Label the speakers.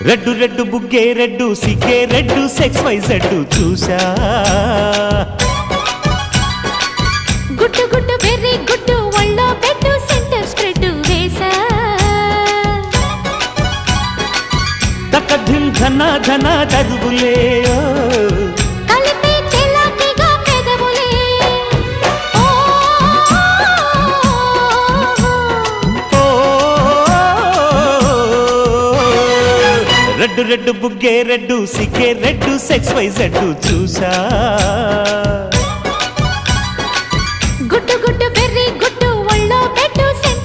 Speaker 1: red red బుగ్గే red సిగ్గే red సెక్స్ వై జెడ్డు చూసా
Speaker 2: గుట్టు గుట్టు వెర్రి గుట్టు ఒళ్ళో పెట్టు సెంటర్ స్ప్రెడ్ వేసా
Speaker 1: తకధిం ధన ధన దరువులే
Speaker 2: కలిపే తెలాకిగా పెదవులే
Speaker 1: రెడ్డు రెడ్డు బుగ్గే రెడ్డు సిగ్గే రెడ్డు సెక్స్ వై జెడ్డు చూసా